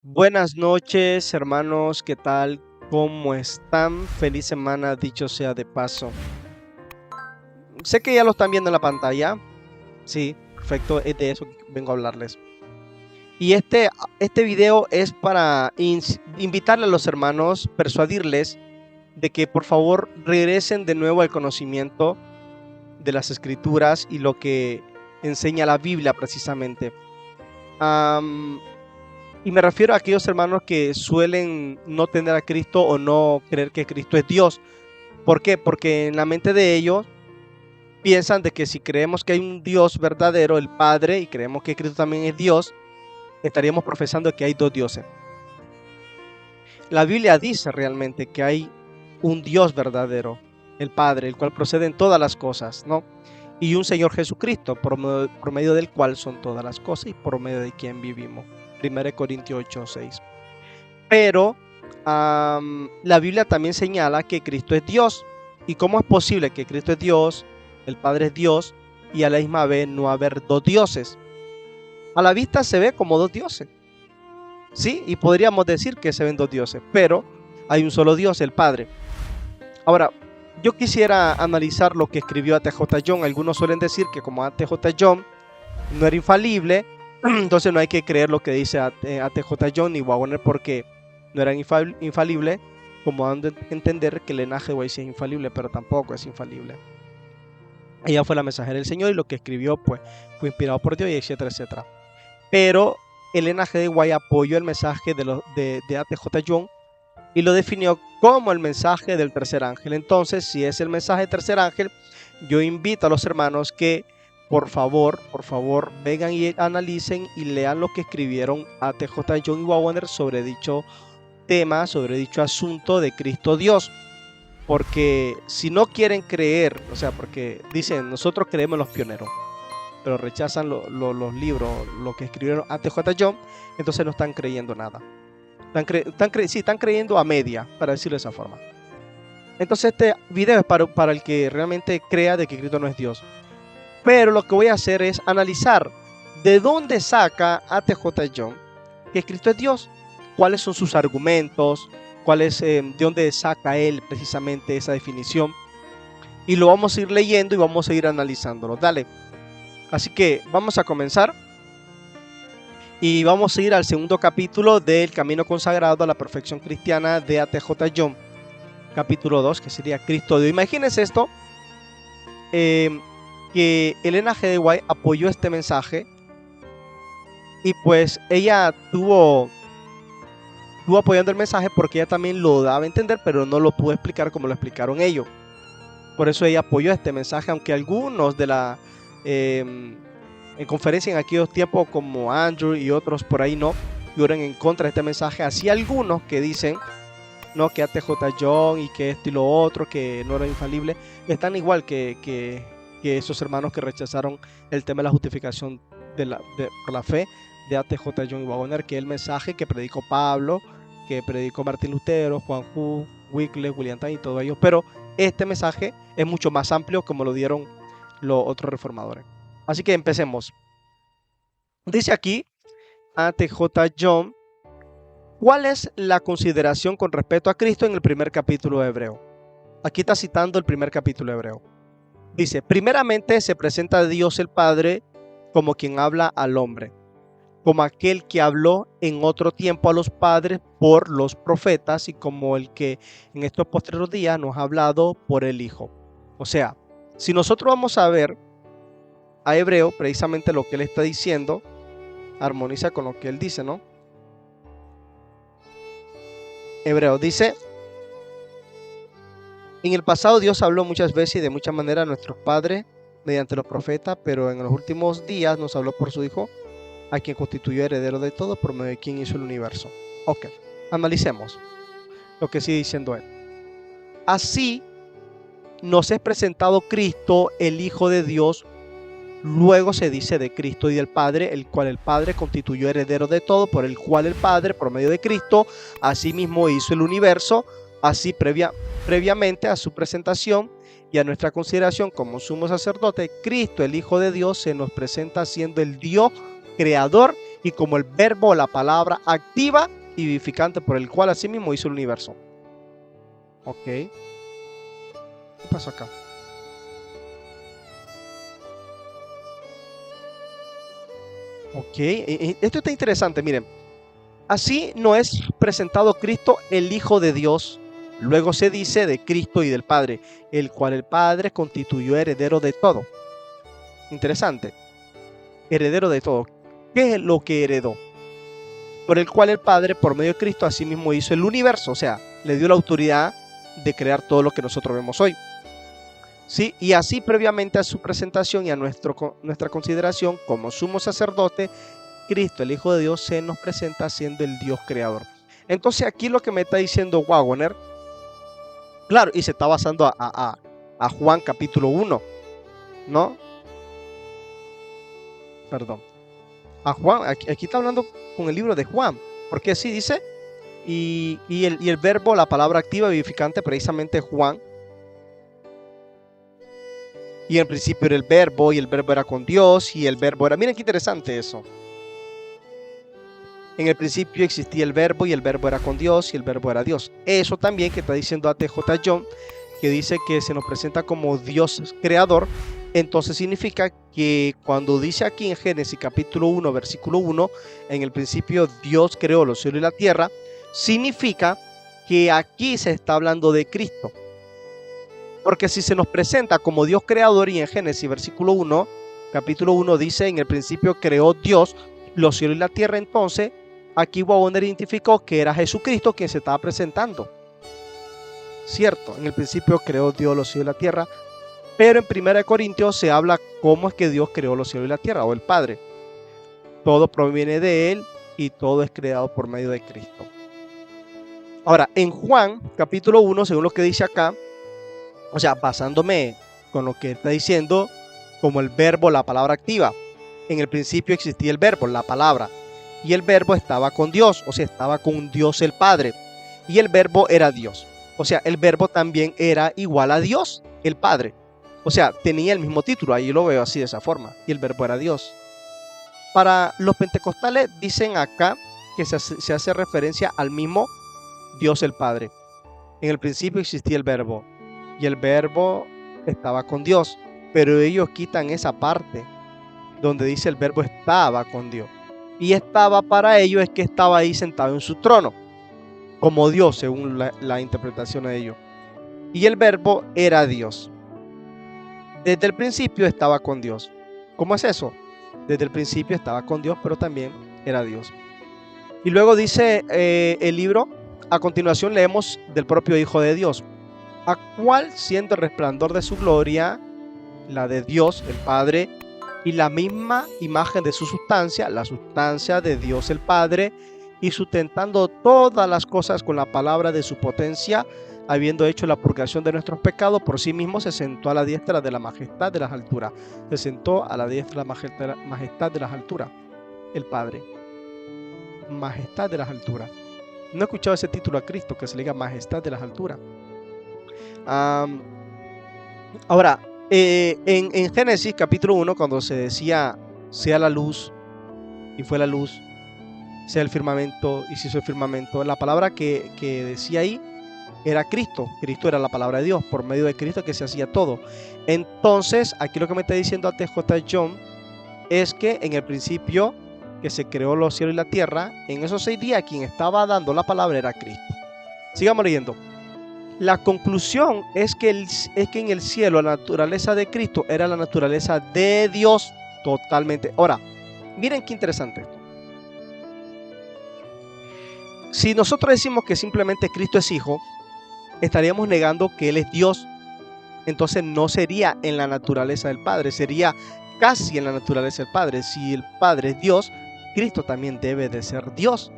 Buenas noches, hermanos, ¿qué tal? ¿Cómo están? Feliz semana, dicho sea de paso. Sé que ya lo están viendo en la pantalla. Sí, perfecto, es de eso que vengo a hablarles. Y este video es para invitarle a los hermanos, persuadirles de que por favor regresen de nuevo al conocimiento de las escrituras y lo que enseña la Biblia precisamente. Y me refiero a aquellos hermanos que suelen no tener a Cristo o no creer que Cristo es Dios. ¿Por qué? Porque en la mente de ellos piensan de que si creemos que hay un Dios verdadero, el Padre, y creemos que Cristo también es Dios, estaríamos profesando que hay dos dioses. La Biblia dice realmente que hay un Dios verdadero, el Padre, el cual procede en todas las cosas, ¿no? Y un Señor Jesucristo, por medio del cual son todas las cosas y por medio de quien vivimos. 1 Corintios 8:6. Pero la Biblia también señala que Cristo es Dios. ¿Y cómo es posible que Cristo es Dios, el Padre es Dios, y a la misma vez no haber dos dioses? A la vista se ve como dos dioses. Sí, y podríamos decir que se ven dos dioses, pero hay un solo Dios, el Padre. Ahora, yo quisiera analizar lo que escribió A.T.J. John. Algunos suelen decir que como A.T.J. John no era infalible, entonces no hay que creer lo que dice A.T.J. John ni Wagner porque no eran infalibles, como dan a entender que el linaje de White sí es infalible, pero tampoco es infalible. Ella fue la mensajera del Señor y lo que escribió pues fue inspirado por Dios y etcétera, etcétera. Pero el linaje de White apoyó el mensaje de A.T.J. John y lo definió como el mensaje del tercer ángel. Entonces, si es el mensaje del tercer ángel, yo invito a los hermanos que por favor, vengan y analicen y lean lo que escribieron A.T.J. John y Wagner sobre dicho tema, sobre dicho asunto de Cristo Dios. Porque si no quieren creer, o sea, porque dicen, nosotros creemos en los pioneros, pero rechazan los libros, lo que escribieron A.T.J. John, entonces no están creyendo nada. Están creyendo a media, para decirlo de esa forma. Entonces este video es para el que realmente crea de que Cristo no es Dios. Pero lo que voy a hacer es analizar de dónde saca A.T.J. John que Cristo es Dios, cuáles son sus argumentos, de dónde saca él precisamente esa definición. Y lo vamos a ir leyendo y vamos a ir analizándolo. Dale. Así que vamos a comenzar. Y vamos a ir al segundo capítulo del Camino Consagrado a la Perfección Cristiana de A.T.J. John. Capítulo 2, que sería Cristo Dios. Imagínense esto. Que Elena G. de White apoyó este mensaje y pues ella estuvo apoyando el mensaje porque ella también lo daba a entender, pero no lo pudo explicar como lo explicaron ellos. Por eso ella apoyó este mensaje, aunque algunos de la en conferencia en aquellos tiempos como Andrew y otros por ahí no, fueron en contra de este mensaje. Así algunos que dicen no, que A.T.J. John y que esto y lo otro, que no era infalible, están igual que esos hermanos que rechazaron el tema de la justificación por la fe de A.T.J. John y Wagner, que es el mensaje que predicó Pablo, que predicó Martín Lutero, Juan Hus, Wycliffe, William Tyndale y todos ellos. Pero este mensaje es mucho más amplio como lo dieron los otros reformadores. Así que empecemos. Dice aquí A.T.J. John, ¿cuál es la consideración con respecto a Cristo en el primer capítulo de Hebreo? Aquí está citando el primer capítulo de Hebreo. Dice, primeramente se presenta a Dios el Padre como quien habla al hombre, como aquel que habló en otro tiempo a los padres por los profetas y como el que en estos postreros días nos ha hablado por el Hijo. O sea, si nosotros vamos a ver a Hebreo, precisamente lo que él está diciendo, armoniza con lo que él dice, ¿no? Hebreo dice, en el pasado Dios habló muchas veces y de muchas maneras a nuestros padres mediante los profetas, pero en los últimos días nos habló por su Hijo, a quien constituyó heredero de todo, por medio de quien hizo el universo. Ok, analicemos lo que sigue diciendo él. Así nos es presentado Cristo, el Hijo de Dios. Luego se dice de Cristo y del Padre, el cual el Padre constituyó heredero de todo, por el cual el Padre, por medio de Cristo, asimismo hizo el universo. Así previamente a su presentación y a nuestra consideración como sumo sacerdote, Cristo, el Hijo de Dios, se nos presenta siendo el Dios creador y como el verbo o la palabra activa y vivificante por el cual asimismo hizo el universo. Ok. ¿Qué pasó acá? Ok, esto está interesante, miren. Así no es presentado Cristo el Hijo de Dios. Luego se dice de Cristo y del Padre, el cual el Padre constituyó heredero de todo. Interesante. Heredero de todo. ¿Qué es lo que heredó? Por el cual el Padre, por medio de Cristo, así mismo hizo el universo. O sea, le dio la autoridad de crear todo lo que nosotros vemos hoy. ¿Sí? Y así previamente a su presentación y a nuestra consideración como sumo sacerdote, Cristo, el Hijo de Dios, se nos presenta siendo el Dios creador. Entonces aquí lo que me está diciendo Waggoner, claro, y se está basando a Juan capítulo 1, ¿no? Perdón. A Juan, aquí está hablando con el libro de Juan, porque así dice, y el verbo, la palabra activa, vivificante, precisamente Juan. Y en el principio era el verbo, y el verbo era con Dios, y el verbo era... Miren qué interesante eso. En el principio existía el verbo, y el verbo era con Dios, y el verbo era Dios. Eso también que está diciendo A.T.J. John, que dice que se nos presenta como Dios creador, entonces significa que cuando dice aquí en Génesis capítulo 1, versículo 1, en el principio Dios creó los cielos y la tierra, significa que aquí se está hablando de Cristo. Porque si se nos presenta como Dios creador, y en Génesis versículo 1, capítulo 1 dice, en el principio creó Dios los cielos y la tierra, entonces aquí Waggoner identificó que era Jesucristo quien se estaba presentando. Cierto, en el principio creó Dios los cielos y la tierra, pero en 1 Corintios se habla cómo es que Dios creó los cielos y la tierra, o el Padre. Todo proviene de Él y todo es creado por medio de Cristo. Ahora, en Juan capítulo 1, según lo que dice acá, o sea, basándome con lo que está diciendo, como el verbo, la palabra activa. En el principio existía el verbo, la palabra. Y el verbo estaba con Dios, o sea, estaba con Dios el Padre. Y el verbo era Dios. O sea, el verbo también era igual a Dios, el Padre. O sea, tenía el mismo título, ahí lo veo así de esa forma. Y el verbo era Dios. Para los pentecostales dicen acá que se hace referencia al mismo Dios el Padre. En el principio existía el verbo. Y el verbo estaba con Dios, pero ellos quitan esa parte donde dice el verbo estaba con Dios. Y estaba para ellos es que estaba ahí sentado en su trono, como Dios, según la interpretación de ellos. Y el verbo era Dios. Desde el principio estaba con Dios. ¿Cómo es eso? Desde el principio estaba con Dios, pero también era Dios. Y luego dice el libro, a continuación leemos del propio Hijo de Dios, a cual siendo el resplandor de su gloria, la de Dios el Padre, y la misma imagen de su sustancia, la sustancia de Dios el Padre, y sustentando todas las cosas con la palabra de su potencia, habiendo hecho la purgación de nuestros pecados, por sí mismo se sentó a la diestra de la majestad de las alturas. Se sentó a la diestra de la majestad de las alturas, el Padre. Majestad de las alturas. No he escuchado ese título a Cristo, que se le diga majestad de las alturas. Ahora, en Génesis capítulo 1, cuando se decía sea la luz, y fue la luz, sea el firmamento, y se hizo el firmamento, la palabra que decía ahí era Cristo. Cristo era la palabra de Dios, por medio de Cristo que se hacía todo. Entonces, aquí lo que me está diciendo A.T.J. John es que en el principio que se creó los cielos y la tierra, en esos 6 días quien estaba dando la palabra era Cristo. Sigamos leyendo. La conclusión es que en el cielo la naturaleza de Cristo era la naturaleza de Dios totalmente. Ahora, miren qué interesante esto. Si nosotros decimos que simplemente Cristo es hijo, estaríamos negando que Él es Dios. Entonces no sería en la naturaleza del Padre, sería casi en la naturaleza del Padre. Si el Padre es Dios, Cristo también debe de ser Dios,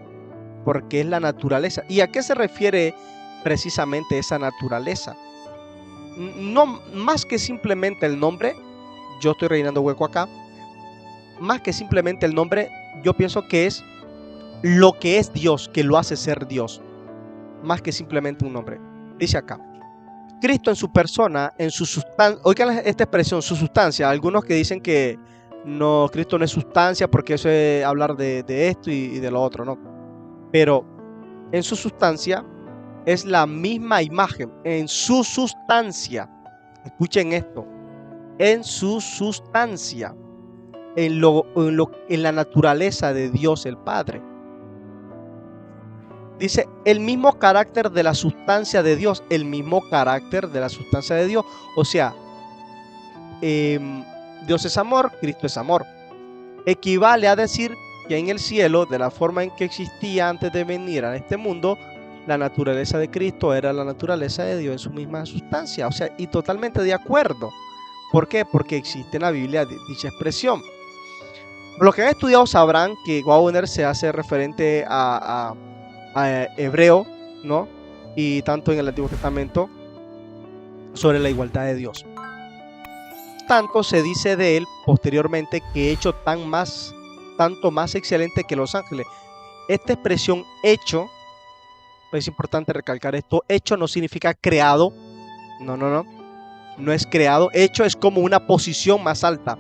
porque es la naturaleza. ¿Y a qué se refiere precisamente esa naturaleza? No más que simplemente el nombre, yo estoy rellenando hueco acá, más que simplemente el nombre, yo pienso que es lo que es Dios, que lo hace ser Dios, más que simplemente un nombre. Dice acá, Cristo en su persona, en su sustancia, oigan esta expresión, su sustancia. Algunos que dicen que No, Cristo no es sustancia, porque eso es hablar de esto y de lo otro, ¿no? Pero en su sustancia es la misma imagen, en su sustancia. Escuchen esto, en su sustancia, en la naturaleza de Dios el Padre. Dice, el mismo carácter de la sustancia de Dios, el mismo carácter de la sustancia de Dios. O sea, Dios es amor, Cristo es amor. Equivale a decir que en el cielo, de la forma en que existía antes de venir a este mundo, la naturaleza de Cristo era la naturaleza de Dios en su misma sustancia. O sea, y totalmente de acuerdo. ¿Por qué? Porque existe en la Biblia dicha expresión. Los que han estudiado sabrán que Wagner se hace referente a Hebreo, ¿no? Y tanto en el Antiguo Testamento sobre la igualdad de Dios. Tanto se dice de él posteriormente que hecho tanto más excelente que los ángeles. Esta expresión hecho, es importante recalcar esto, hecho no significa creado, no es creado, hecho es como una posición más alta.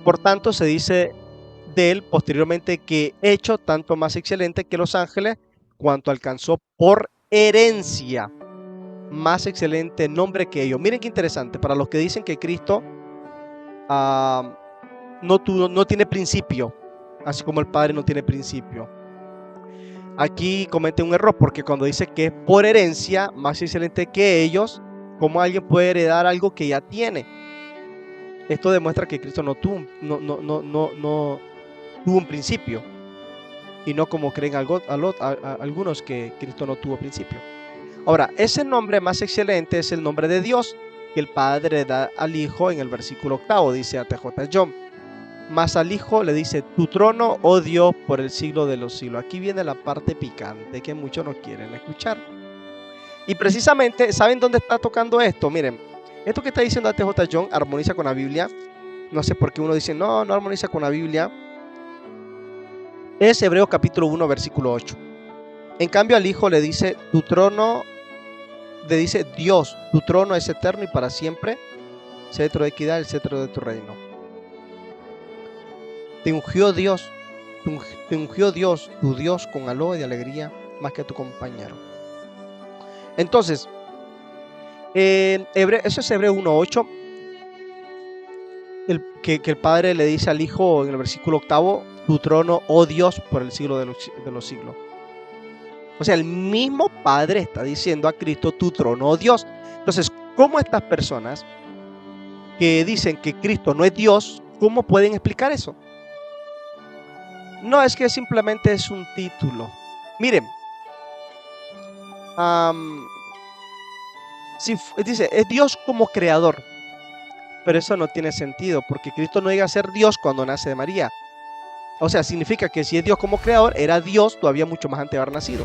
Por tanto, se dice de él posteriormente que hecho tanto más excelente que los ángeles, cuanto alcanzó por herencia más excelente nombre que ellos. Miren qué interesante, para los que dicen que Cristo no tiene principio, así como el Padre no tiene principio. Aquí comete un error, porque cuando dice que es por herencia más excelente que ellos, ¿cómo alguien puede heredar algo que ya tiene? Esto demuestra que Cristo no tuvo un principio, y no como creen algunos que Cristo no tuvo principio. Ahora, ese nombre más excelente es el nombre de Dios que el Padre da al Hijo en el versículo 8, dice A.T.J. John. Más al Hijo le dice, tu trono, oh Dios, por el siglo de los siglos. Aquí viene la parte picante que muchos no quieren escuchar. Y precisamente, ¿saben dónde está tocando esto? Miren, esto que está diciendo A.T.J. John armoniza con la Biblia. No sé por qué uno dice, no armoniza con la Biblia. Es Hebreos capítulo 1, versículo 8. En cambio al Hijo le dice, tu trono, le dice Dios, tu trono es eterno y para siempre, cetro de equidad, el cetro de tu reino. Te ungió Dios, tu Dios con aloe de alegría, más que a tu compañero. Entonces, eso es Hebreo 1.8, que el Padre le dice al Hijo en el versículo 8, tu trono, oh Dios, por el siglo de los siglos. O sea, el mismo Padre está diciendo a Cristo, tu trono, oh Dios. Entonces, ¿cómo estas personas que dicen que Cristo no es Dios, cómo pueden explicar eso? No, es que simplemente es un título. Miren, dice, es Dios como creador, pero eso no tiene sentido, porque Cristo no llega a ser Dios cuando nace de María. O sea, significa que si es Dios como creador, era Dios todavía mucho más antes de haber nacido.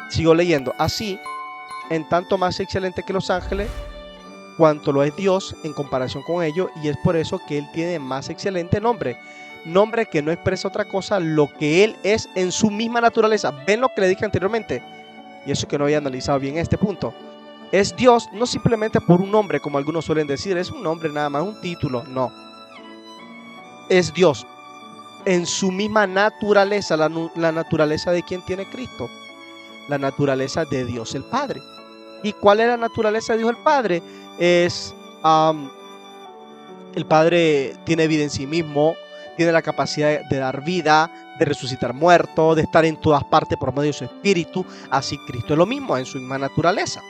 Sigo leyendo. Así, en tanto más excelente que los ángeles, cuanto lo es Dios en comparación con ellos, y es por eso que Él tiene más excelente nombre que no expresa otra cosa, lo que Él es en su misma naturaleza. ¿Ven lo que le dije anteriormente? Y eso que no había analizado bien este punto. Es Dios no simplemente por un nombre, como algunos suelen decir, es un nombre nada más, un título, no. Es Dios en su misma naturaleza, la naturaleza de quien tiene Cristo, la naturaleza de Dios el Padre. ¿Y cuál es la naturaleza de Dios el Padre? Es el Padre tiene vida en sí mismo, tiene la capacidad de dar vida, de resucitar muertos, de estar en todas partes por medio de su espíritu. Así Cristo es lo mismo, en su misma naturaleza.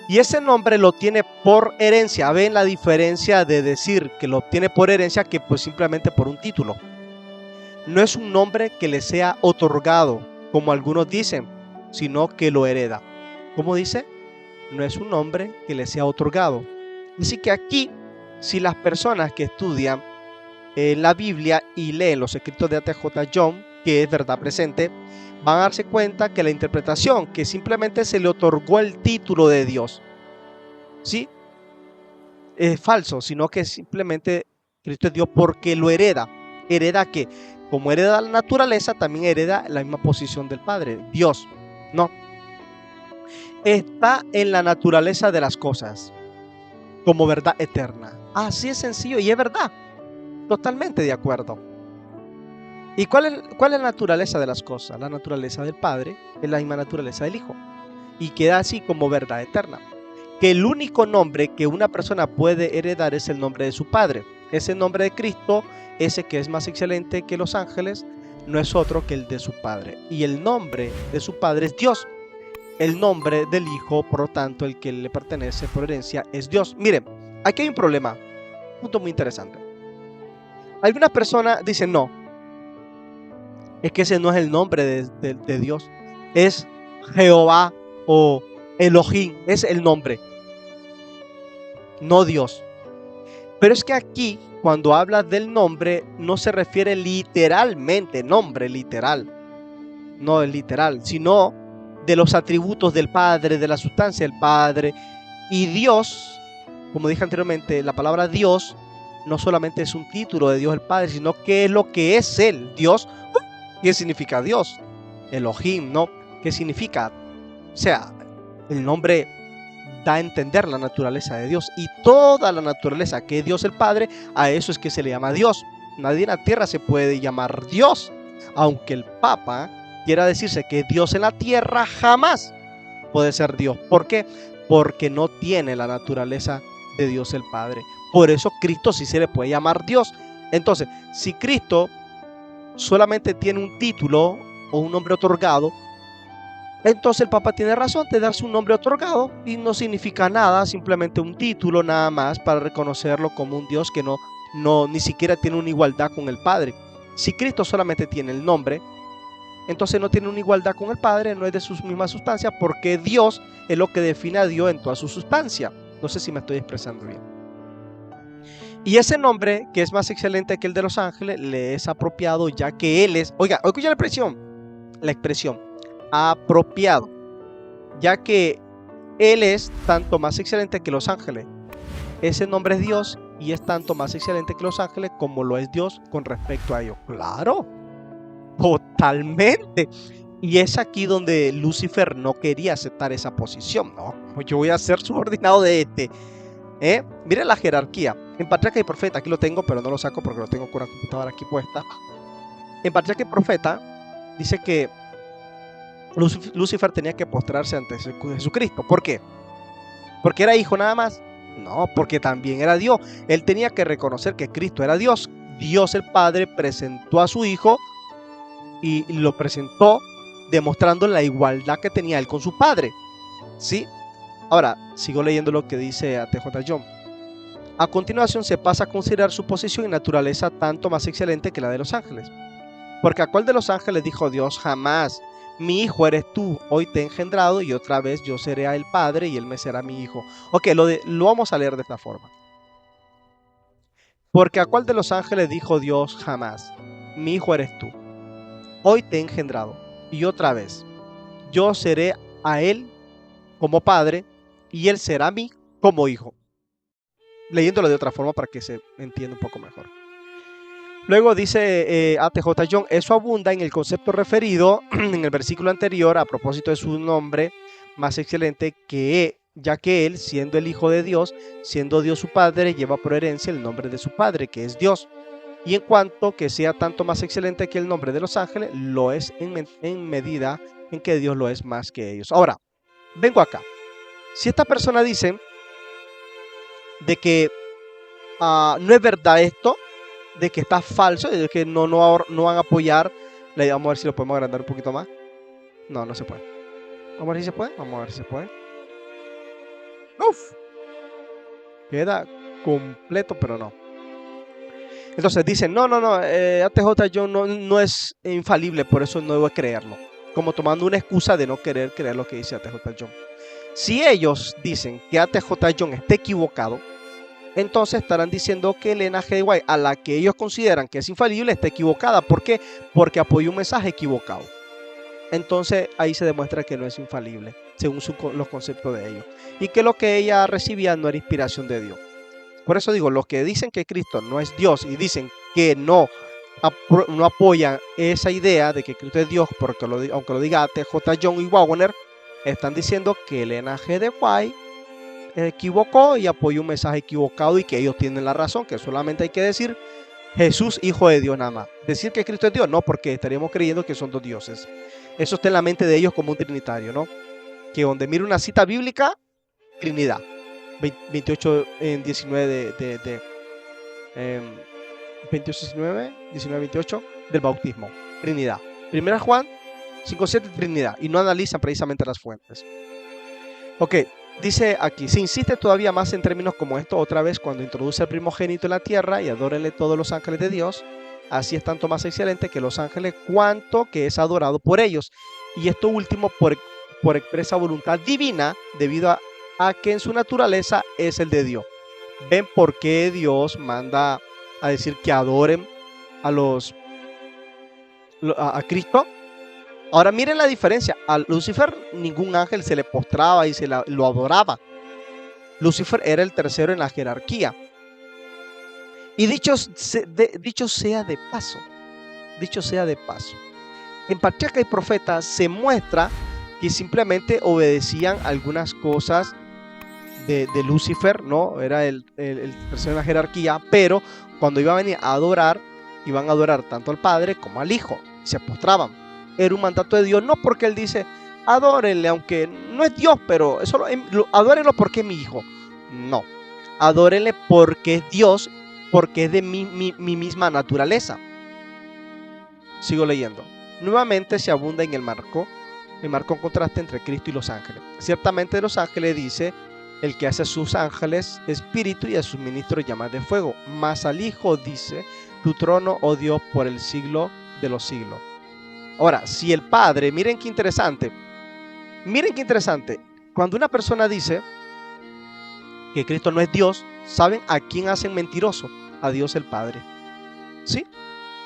Y ese nombre lo tiene por herencia. ¿Ven la diferencia de decir que lo obtiene por herencia que pues simplemente por un título? No es un nombre que le sea otorgado, como algunos dicen, sino que lo hereda. ¿Cómo dice? No es un nombre que le sea otorgado. Así que aquí, si las personas que estudian la Biblia y leen los escritos de A.T.J. John, que es verdad presente, van a darse cuenta que la interpretación, que simplemente se le otorgó el título de Dios, ¿sí? Es falso, sino que simplemente Cristo es Dios porque lo hereda. ¿Hereda qué? Como hereda la naturaleza, también hereda la misma posición del Padre, Dios. No. Está en la naturaleza de las cosas, como verdad eterna. Así es sencillo y es verdad. Totalmente de acuerdo. ¿Y cuál es la naturaleza de las cosas? La naturaleza del Padre es la misma naturaleza del Hijo. Y queda así como verdad eterna. Que el único nombre que una persona puede heredar es el nombre de su Padre. Ese nombre de Cristo, ese que es más excelente que los ángeles, no es otro que el de su Padre. Y el nombre de su Padre es Dios. El nombre del Hijo, por lo tanto, el que le pertenece por herencia, es Dios. Miren, aquí hay un problema. Un punto muy interesante. Algunas personas dicen, no, es que ese no es el nombre de Dios. Es Jehová o Elohim, es el nombre, no Dios. Pero es que aquí, cuando habla del nombre, no se refiere literalmente, nombre literal, no es literal, sino de los atributos del Padre, de la sustancia del Padre. Y Dios, como dije anteriormente, la palabra Dios no solamente es un título de Dios el Padre, sino que es lo que es Él, Dios. ¿Qué significa Dios? Elohim, ¿no? ¿Qué significa? O sea, el nombre da a entender la naturaleza de Dios, y toda la naturaleza que es Dios el Padre, a eso es que se le llama Dios. Nadie en la tierra se puede llamar Dios, aunque el Papa quiera decirse que es Dios en la tierra, jamás puede ser Dios. ¿Por qué? Porque no tiene la naturaleza de Dios el Padre. Por eso Cristo sí se le puede llamar Dios. Entonces, si Cristo solamente tiene un título o un nombre otorgado, entonces el Papa tiene razón de darse un nombre otorgado y no significa nada, simplemente un título nada más para reconocerlo como un Dios que ni siquiera tiene una igualdad con el Padre. Si Cristo solamente tiene el nombre, entonces no tiene una igualdad con el Padre, no es de su misma sustancia, porque Dios es lo que define a Dios en toda su sustancia. No sé si me estoy expresando bien. Y ese nombre, que es más excelente que el de los ángeles, le es apropiado ya que Él es, oiga, escucha la expresión, apropiado, ya que Él es tanto más excelente que los ángeles. Ese nombre es Dios y es tanto más excelente que los ángeles como lo es Dios con respecto a ellos. Claro, totalmente. Y es aquí donde Lucifer no quería aceptar esa posición. No, yo voy a ser subordinado de este. Mire la jerarquía. En Patriarca y Profeta, aquí lo tengo, pero no lo saco porque lo tengo con una computadora aquí puesta. En Patriarca y Profeta dice que Lucifer tenía que postrarse ante Jesucristo. ¿Por qué? ¿Porque era hijo nada más? No, porque también era Dios. Él tenía que reconocer que Cristo era Dios. Dios el Padre presentó a su Hijo y lo presentó demostrando la igualdad que tenía él con su Padre. ¿Sí? Ahora, sigo leyendo lo que dice A.T.J. John. A continuación se pasa a considerar su posición y naturaleza tanto más excelente que la de los ángeles. Porque ¿a cuál de los ángeles dijo Dios? Jamás. Mi hijo eres tú, hoy te he engendrado y otra vez yo seré el Padre y él me será mi hijo. Ok, lo vamos a leer de esta forma. Porque ¿a cuál de los ángeles dijo Dios? Jamás. Mi hijo eres tú, hoy te he engendrado y otra vez yo seré a él como Padre y él será a mí como hijo. Leyéndolo de otra forma para que se entienda un poco mejor. Luego dice A.T.J. John, eso abunda en el concepto referido en el versículo anterior a propósito de su nombre más excelente, ya que él, siendo el Hijo de Dios, siendo Dios su Padre, lleva por herencia el nombre de su Padre, que es Dios. Y en cuanto que sea tanto más excelente que el nombre de los ángeles, lo es en medida en que Dios lo es más que ellos. Ahora, vengo acá. Si esta persona dice de que no es verdad esto, de que está falso, de que no van a apoyar, vamos a ver si lo podemos agrandar un poquito más. No se puede. Vamos a ver si se puede. Vamos a ver si se puede. Uf. Queda completo, pero no. Entonces dicen, no, A.T.J. John no es infalible, por eso no debo creerlo. Como tomando una excusa de no querer creer lo que dice A.T.J. John. Si ellos dicen que A.T.J. John está equivocado, entonces estarán diciendo que Elena G. White, a la que ellos consideran que es infalible, está equivocada. ¿Por qué? Porque apoyó un mensaje equivocado. Entonces ahí se demuestra que no es infalible, según los conceptos de ellos. Y que lo que ella recibía no era inspiración de Dios. Por eso digo, los que dicen que Cristo no es Dios y dicen que no apoyan esa idea de que Cristo es Dios, porque aunque lo diga A.T.J. John y Wagner, están diciendo que Elena G. de White equivocó y apoyó un mensaje equivocado y que ellos tienen la razón, que solamente hay que decir Jesús, hijo de Dios nada más. Decir que Cristo es Dios, no, porque estaríamos creyendo que son dos dioses. Eso está en la mente de ellos como un trinitario, ¿no? Que donde mire una cita bíblica, Trinidad. 28 en 19 28, 19, 28 del bautismo. Trinidad. Primera Juan 5:7, Trinidad. Y no analizan precisamente las fuentes. Ok, dice aquí, se insiste todavía más en términos como esto otra vez cuando introduce al primogénito en la tierra y adórenle todos los ángeles de Dios. Así es tanto más excelente que los ángeles cuanto que es adorado por ellos. Y esto último por expresa voluntad divina debido a que en su naturaleza es el de Dios. ¿Ven por qué Dios manda a decir que adoren a Cristo? Ahora miren la diferencia. A Lucifer ningún ángel se le postraba y lo adoraba. Lucifer era el tercero en la jerarquía. Y dicho sea de paso, en Patriarca y Profeta se muestra que simplemente obedecían algunas cosas de Lucifer, ¿no? Era el tercero en la jerarquía, pero cuando iban a venir a adorar, iban a adorar tanto al Padre como al Hijo, se postraban. Era un mandato de Dios, no porque Él dice, adórenle, aunque no es Dios, pero eso adórenlo porque es mi Hijo. No, adórenle porque es Dios, porque es de mi misma naturaleza. Sigo leyendo. Nuevamente se abunda en el marco en contraste entre Cristo y los ángeles. Ciertamente de los ángeles dice, el que hace a sus ángeles espíritu y a sus ministros llamas de fuego. Mas al Hijo dice, tu trono, oh Dios, por el siglo de los siglos. Ahora, si el Padre, miren qué interesante. Cuando una persona dice que Cristo no es Dios, ¿saben a quién hacen mentiroso? A Dios el Padre. ¿Sí?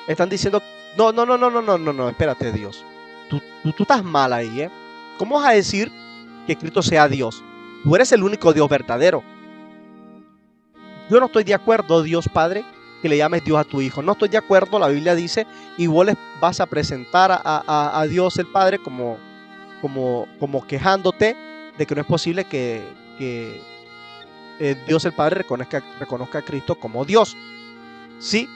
Están diciendo, no, espérate, Dios. Tú estás mal ahí, ¿eh? ¿Cómo vas a decir que Cristo sea Dios? Tú eres el único Dios verdadero. Yo no estoy de acuerdo, Dios Padre, que le llames Dios a tu Hijo. No estoy de acuerdo, la Biblia dice, y vos les vas a presentar a Dios el Padre como quejándote de que no es posible que Dios el Padre reconozca a Cristo como Dios. ¿Sí?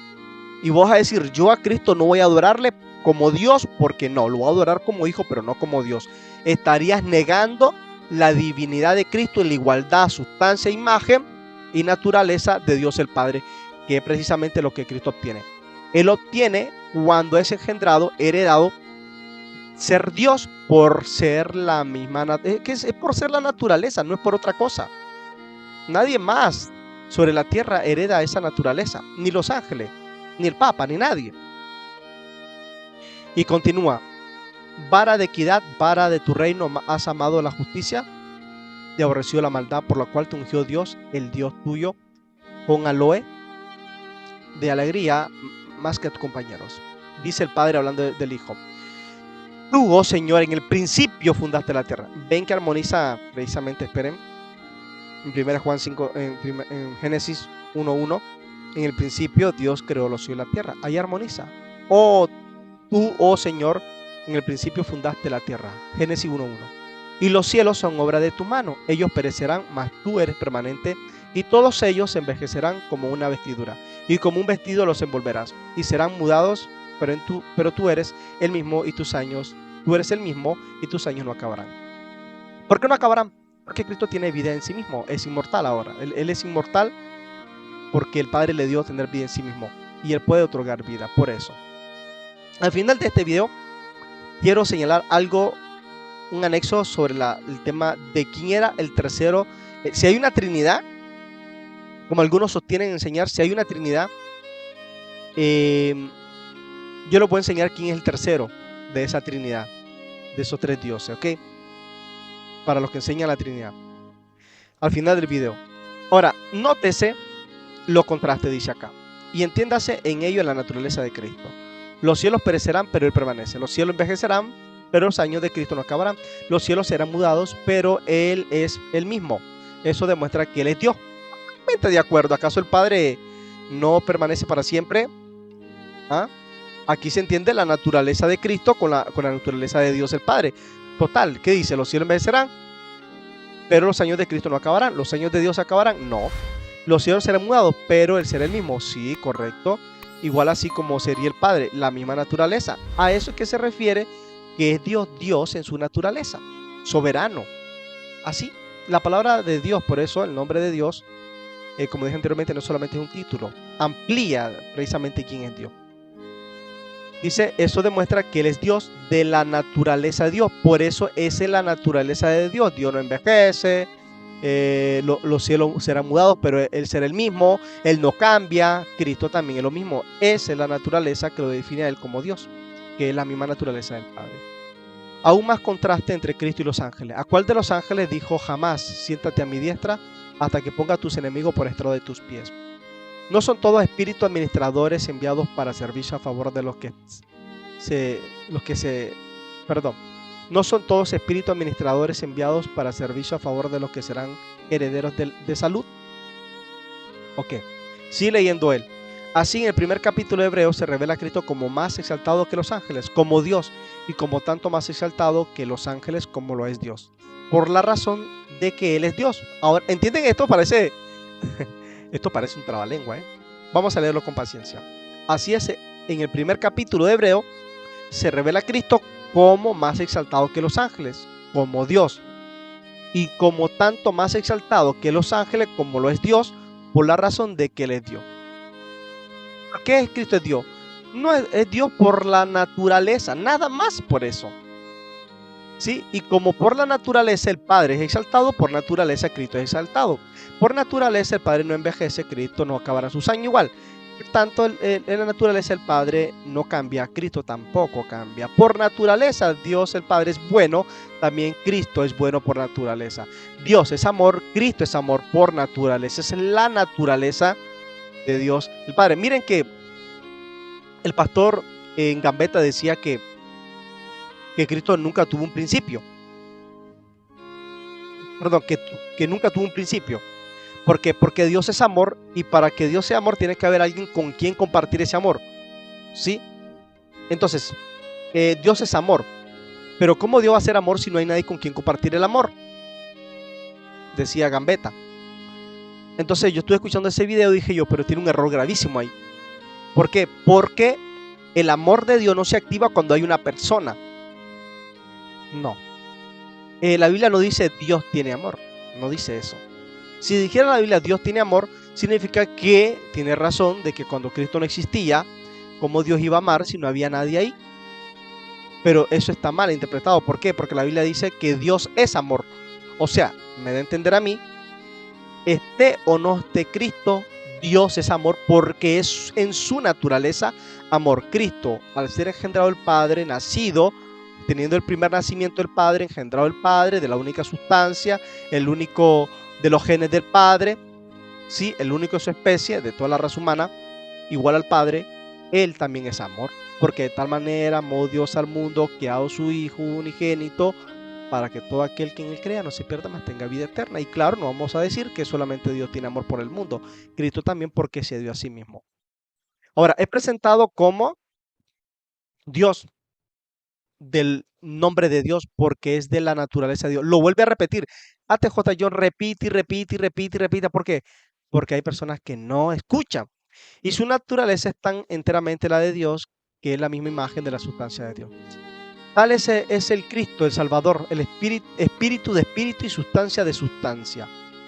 Y vos vas a decir, yo a Cristo no voy a adorarle como Dios, porque no, lo voy a adorar como Hijo, pero no como Dios. Estarías negando la divinidad de Cristo en la igualdad, sustancia, imagen y naturaleza de Dios el Padre, que es precisamente lo que Cristo obtiene. Él obtiene cuando es engendrado, heredado, ser Dios por ser la misma, es por ser la naturaleza, no es por otra cosa. Nadie más sobre la tierra hereda esa naturaleza, ni los ángeles, ni el Papa, ni nadie. Y continúa, vara de equidad, vara de tu reino, has amado la justicia y aborrecido la maldad, por la cual te ungió Dios, el Dios tuyo, con aloe de alegría más que a tus compañeros. Dice el Padre hablando del Hijo. Tú, oh Señor, en el principio fundaste la tierra. Ven que armoniza precisamente, esperen, en 1 Juan 5, en Génesis 1:1, en el principio Dios creó los cielos y la tierra. Ahí armoniza. Tú, oh Señor, en el principio fundaste la tierra. Génesis 1:1. Y los cielos son obra de tu mano. Ellos perecerán, mas tú eres permanente. Y todos ellos envejecerán como una vestidura. Y como un vestido los envolverás. Y serán mudados, pero tú eres el mismo y tus años. Tú eres el mismo y tus años no acabarán. ¿Por qué no acabarán? Porque Cristo tiene vida en sí mismo. Es inmortal ahora. Él es inmortal porque el Padre le dio tener vida en sí mismo. Y Él puede otorgar vida. Por eso. Al final de este video quiero señalar algo, un anexo sobre el tema de quién era el tercero. Si hay una Trinidad, como algunos sostienen enseñar, si hay una Trinidad, yo les voy a enseñar quién es el tercero de esa Trinidad, de esos tres dioses, ¿ok? Para los que enseñan la Trinidad. Al final del video. Ahora, nótese los contrastes, dice acá. Y entiéndase en ello en la naturaleza de Cristo. Los cielos perecerán, pero Él permanece. Los cielos envejecerán, pero los años de Cristo no acabarán. Los cielos serán mudados, pero Él es el mismo. Eso demuestra que Él es Dios. Totalmente de acuerdo. ¿Acaso el Padre no permanece para siempre? ¿Ah? Aquí se entiende la naturaleza de Cristo con la naturaleza de Dios el Padre. Total, ¿qué dice? Los cielos envejecerán, pero los años de Cristo no acabarán. ¿Los años de Dios acabarán? No. Los cielos serán mudados, pero Él será el mismo. Sí, correcto. igual así como sería el Padre, la misma naturaleza. A eso es que se refiere que es Dios, Dios en su naturaleza, soberano. Así, la palabra de Dios, por eso el nombre de Dios, como dije anteriormente, no solamente es un título, amplía precisamente quién es Dios. Dice, eso demuestra que Él es Dios de la naturaleza de Dios. Por eso esa es la naturaleza de Dios. Dios no envejece, los cielos serán mudados, pero Él será el mismo. Él no cambia, Cristo también es lo mismo. Esa es la naturaleza que lo define a Él como Dios, que es la misma naturaleza del Padre. Aún más contraste entre Cristo y los ángeles. ¿A cuál de los ángeles dijo jamás, siéntate a mi diestra hasta que ponga a tus enemigos por estrado de tus pies? ¿No son todos espíritus administradores enviados para servicio a favor de ¿No son todos espíritus administradores enviados para servicio a favor de los que serán herederos de salud? Ok, sigue leyendo él. Así en el primer capítulo de Hebreos se revela a Cristo como más exaltado que los ángeles, como Dios, y como tanto más exaltado que los ángeles como lo es Dios, por la razón de que Él es Dios. Ahora, ¿entienden esto? Esto parece un trabalengua, ¿eh? Vamos a leerlo con paciencia. Así es, en el primer capítulo de Hebreo se revela a Cristo como más exaltado que los ángeles, como Dios, y como tanto más exaltado que los ángeles como lo es Dios, por la razón de que Él es Dios. ¿Por qué es Cristo es Dios? No es Dios por la naturaleza, nada más por eso. ¿Sí? Y como por la naturaleza el Padre es exaltado, por naturaleza Cristo es exaltado. Por naturaleza el Padre no envejece, Cristo no acabará sus años igual. Por tanto, en la naturaleza el Padre no cambia, Cristo tampoco cambia. Por naturaleza Dios el Padre es bueno, también Cristo es bueno por naturaleza. Dios es amor, Cristo es amor por naturaleza. Esa es la naturaleza de Dios el Padre. Miren que el pastor en Gambetta decía que Cristo nunca tuvo un principio. Perdón, que nunca tuvo un principio. ¿Por qué? Porque Dios es amor, y para que Dios sea amor tiene que haber alguien con quien compartir ese amor. ¿Sí? Entonces, Dios es amor. Pero ¿cómo Dios va a ser amor si no hay nadie con quien compartir el amor? Decía Gambetta. Entonces yo estuve escuchando ese video y dije yo, pero tiene un error gravísimo ahí. ¿Por qué? Porque el amor de Dios no se activa cuando hay una persona. No. La Biblia no dice Dios tiene amor. No dice eso. Si dijera la Biblia Dios tiene amor, significa que tiene razón de que cuando Cristo no existía, ¿cómo Dios iba a amar si no había nadie ahí? Pero eso está mal interpretado. ¿Por qué? Porque la Biblia dice que Dios es amor. O sea, me da a entender a mí, esté o no esté Cristo, Dios es amor porque es en su naturaleza amor. Cristo, al ser engendrado del Padre, nacido, teniendo el primer nacimiento del Padre, engendrado del Padre, de la única sustancia, el único de los genes del Padre, ¿sí? El único de su especie, de toda la raza humana, igual al Padre, Él también es amor. Porque de tal manera amó Dios al mundo que ha dado su Hijo unigénito, para que todo aquel que en Él crea no se pierda, mas tenga vida eterna. Y claro, no vamos a decir que solamente Dios tiene amor por el mundo, Cristo también, porque se dio a sí mismo. Ahora, es presentado como Dios, del nombre de Dios, porque es de la naturaleza de Dios. Lo vuelve a repetir. A.T.J. John repite y repite y repite y repite. ¿Por qué? Porque hay personas que no escuchan. Y su naturaleza es tan enteramente la de Dios, que es la misma imagen de la sustancia de Dios. Tal es el Cristo, el Salvador, el espíritu de espíritu y sustancia de sustancia.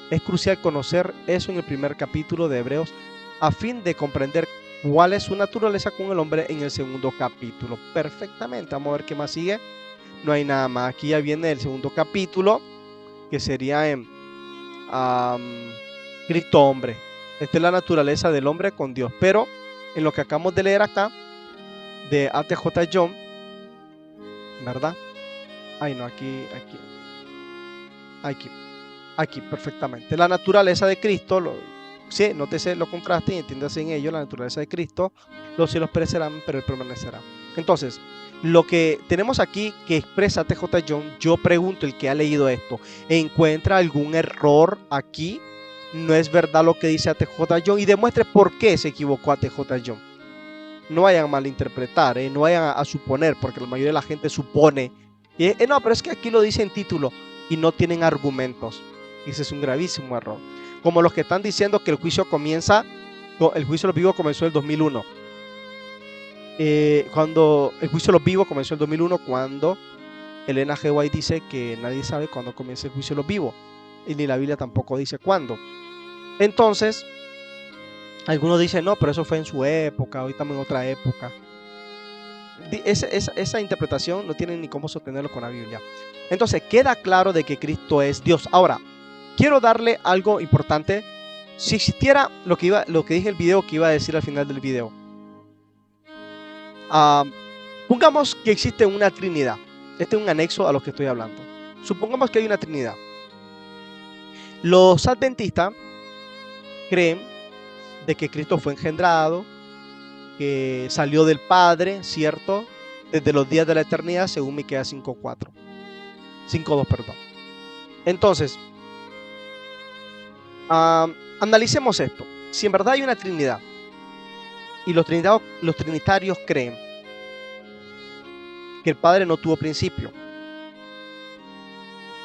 Es crucial conocer eso en el primer capítulo de Hebreos, a fin de comprender cuál es su naturaleza con el hombre en el segundo capítulo. Perfectamente. Vamos a ver qué más sigue. No hay nada más. Aquí ya viene el segundo capítulo, que sería en Cristo hombre. Esta es la naturaleza del hombre con Dios. Pero en lo que acabamos de leer acá, de A.T.J. John, ¿verdad? Ay, no, aquí, perfectamente. La naturaleza de Cristo, sí, nótese los contrastes y entiéndase en ello, la naturaleza de Cristo. Los cielos perecerán, pero Él permanecerá. Entonces, lo que tenemos aquí que expresa T.J. John, yo pregunto, el que ha leído esto, ¿encuentra algún error aquí? ¿No es verdad lo que dice A.T.J. John? Y demuestre por qué se equivocó A.T.J. John. No vayan a malinterpretar, no vayan a suponer, porque la mayoría de la gente supone. No, pero es que aquí lo dice en título y no tienen argumentos. Y ese es un gravísimo error. Como los que están diciendo que el juicio de los vivos comenzó en el 2001. cuando el juicio de los vivos comenzó en 2001, cuando Elena G. White dice que nadie sabe cuándo comienza el juicio de los vivos, y ni la Biblia tampoco dice cuándo. Entonces, algunos dicen, no, pero eso fue en su época, hoy estamos en otra época. Esa interpretación no tiene ni cómo sostenerlo con la Biblia. Entonces, queda claro de que Cristo es Dios. Ahora, quiero darle algo importante. Si existiera lo que dije en el video, que iba a decir al final del video. Pongamos que existe una Trinidad. Este es un anexo a lo que estoy hablando. Supongamos que hay una Trinidad. Los adventistas creen de que Cristo fue engendrado, que salió del Padre, ¿cierto? Desde los días de la eternidad, según Miqueas 5:4. 5:2, perdón. Entonces, analicemos esto. Si en verdad hay una Trinidad y los trinitarios creen que el Padre no tuvo principio,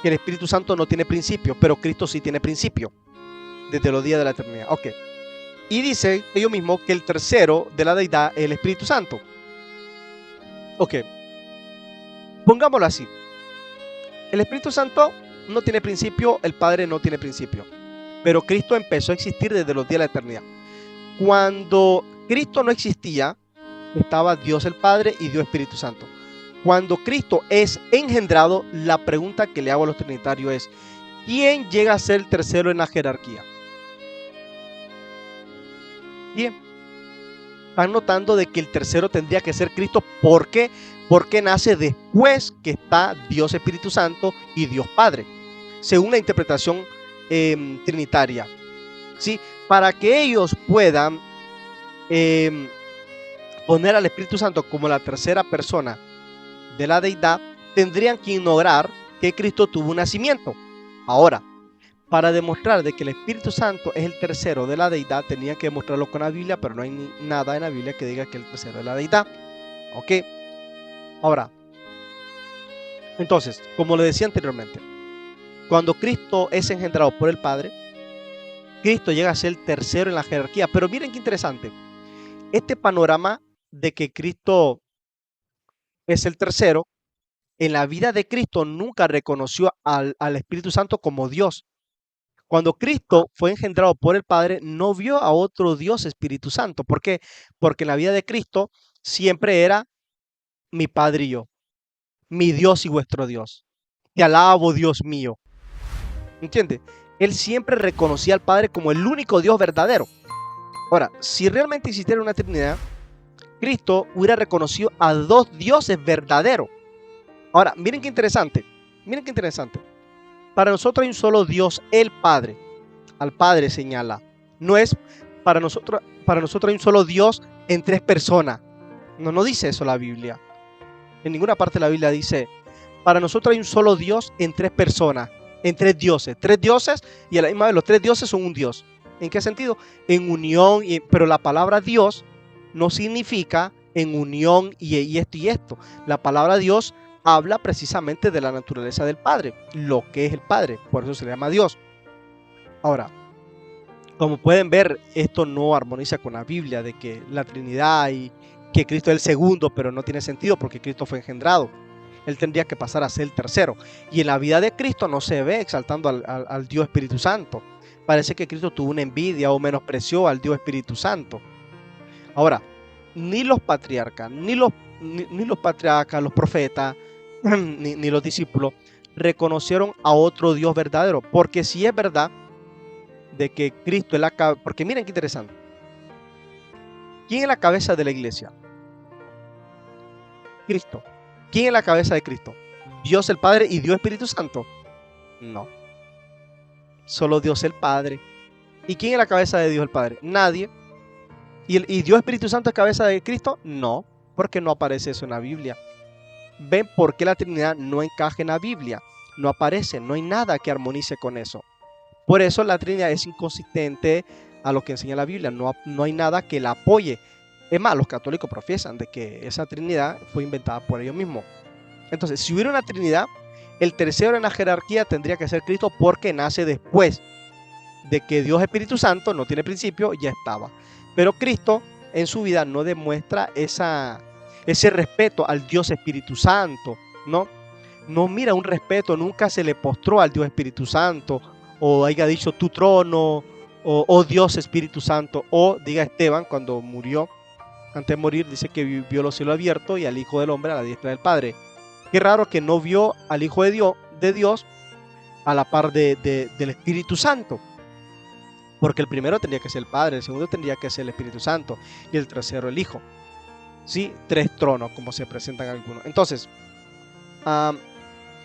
que el Espíritu Santo no tiene principio, pero Cristo sí tiene principio desde los días de la eternidad. Ok. Y dice ellos mismos que el tercero de la deidad es el Espíritu Santo. Ok. Pongámoslo así. El Espíritu Santo no tiene principio, el Padre no tiene principio. Pero Cristo empezó a existir desde los días de la eternidad. Cuando Cristo no existía, estaba Dios el Padre y Dios Espíritu Santo. Cuando Cristo es engendrado, la pregunta que le hago a los trinitarios es: ¿quién llega a ser el tercero en la jerarquía? Bien, están notando de que el tercero tendría que ser Cristo. ¿Por qué? Porque nace después que está Dios Espíritu Santo y Dios Padre, según la interpretación trinitaria, ¿sí? Para que ellos puedan poner al Espíritu Santo como la tercera persona de la deidad, tendrían que ignorar que Cristo tuvo un nacimiento. Ahora, para demostrar de que el Espíritu Santo es el tercero de la deidad, tenían que demostrarlo con la Biblia, pero no hay nada en la Biblia que diga que es el tercero de la deidad. ¿Ok? Ahora, entonces, como le decía anteriormente, cuando Cristo es engendrado por el Padre, Cristo llega a ser el tercero en la jerarquía. Pero miren qué interesante. Este panorama de que Cristo es el tercero, en la vida de Cristo nunca reconoció al Espíritu Santo como Dios. Cuando Cristo fue engendrado por el Padre, no vio a otro Dios Espíritu Santo. ¿Por qué? Porque en la vida de Cristo siempre era mi Padre y yo, mi Dios y vuestro Dios. Te alabo, Dios mío. ¿Entiendes? Él siempre reconocía al Padre como el único Dios verdadero. Ahora, si realmente existiera una Trinidad, Cristo hubiera reconocido a dos dioses verdaderos. Ahora, miren qué interesante. Miren qué interesante. Para nosotros hay un solo Dios, el Padre. Al Padre señala. No es para nosotros hay un solo Dios en tres personas. No dice eso la Biblia. En ninguna parte de la Biblia dice: para nosotros hay un solo Dios en tres personas, en tres dioses. Tres dioses, y a la misma vez los tres dioses son un Dios. ¿En qué sentido? En unión, pero la palabra Dios no significa en unión y esto y esto. La palabra Dios habla precisamente de la naturaleza del Padre, lo que es el Padre, por eso se le llama Dios. Ahora, como pueden ver, esto no armoniza con la Biblia de que la Trinidad y que Cristo es el segundo, pero no tiene sentido porque Cristo fue engendrado. Él tendría que pasar a ser el tercero. Y en la vida de Cristo no se ve exaltando al Dios Espíritu Santo. Parece que Cristo tuvo una envidia o menospreció al Dios Espíritu Santo. Ahora, ni los patriarcas, ni los patriarcas, los profetas, ni los discípulos reconocieron a otro Dios verdadero. Porque si es verdad de que Cristo es la cabeza, porque miren qué interesante. ¿Quién es la cabeza de la iglesia? Cristo. ¿Quién es la cabeza de Cristo? ¿Dios el Padre y Dios Espíritu Santo? No. Solo Dios el Padre. ¿Y quién es la cabeza de Dios el Padre? Nadie. ¿Y Dios Espíritu Santo es cabeza de Cristo? No, porque no aparece eso en la Biblia. ¿Ven por qué la Trinidad no encaja en la Biblia? No aparece, no hay nada que armonice con eso. Por eso la Trinidad es inconsistente a lo que enseña la Biblia. No hay nada que la apoye. Es más, los católicos profesan de que esa Trinidad fue inventada por ellos mismos. Entonces, si hubiera una Trinidad, el tercero en la jerarquía tendría que ser Cristo, porque nace después de que Dios Espíritu Santo no tiene principio, ya estaba. Pero Cristo en su vida no demuestra ese respeto al Dios Espíritu Santo, ¿no? No mira un respeto, nunca se le postró al Dios Espíritu Santo, o haya dicho tu trono, o Dios Espíritu Santo, o diga Esteban cuando murió, antes de morir, dice que vio los cielos abiertos y al Hijo del Hombre a la diestra del Padre. Qué raro que no vio al Hijo de Dios a la par del Espíritu Santo, porque el primero tendría que ser el Padre, el segundo tendría que ser el Espíritu Santo y el tercero el Hijo. ¿Sí? 3 tronos, como se presentan algunos. Entonces,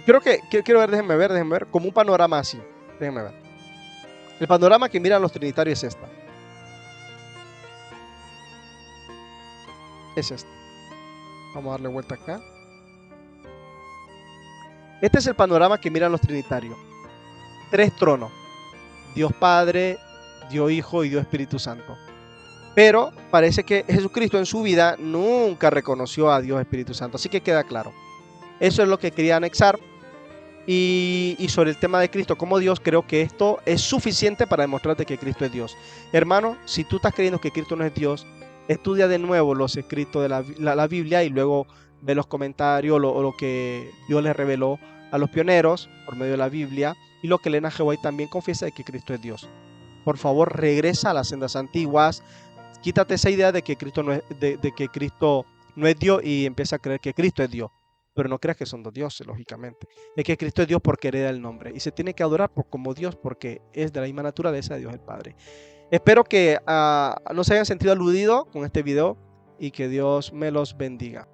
quiero ver, déjenme ver, como un panorama así. Déjenme ver. El panorama que miran los trinitarios es esta. Es esta. Vamos a darle vuelta acá. Este es el panorama que miran los trinitarios. 3 tronos. Dios Padre, Dios Hijo y Dios Espíritu Santo. Pero parece que Jesucristo en su vida nunca reconoció a Dios Espíritu Santo. Así que queda claro. Eso es lo que quería anexar. Y sobre el tema de Cristo como Dios, creo que esto es suficiente para demostrarte que Cristo es Dios. Hermano, si tú estás creyendo que Cristo no es Dios, estudia de nuevo los escritos de la Biblia y luego ve los comentarios o lo que Dios les reveló a los pioneros por medio de la Biblia, y lo que Elena G. White también confiesa de que Cristo es Dios. Por favor, regresa a las sendas antiguas, quítate esa idea de que Cristo no es, de que Cristo no es Dios y empieza a creer que Cristo es Dios. Pero no creas que son dos dioses, lógicamente. Es que Cristo es Dios porque hereda el nombre y se tiene que adorar como Dios porque es de la misma naturaleza de Dios el Padre. Espero que no se hayan sentido aludidos con este video y que Dios me los bendiga.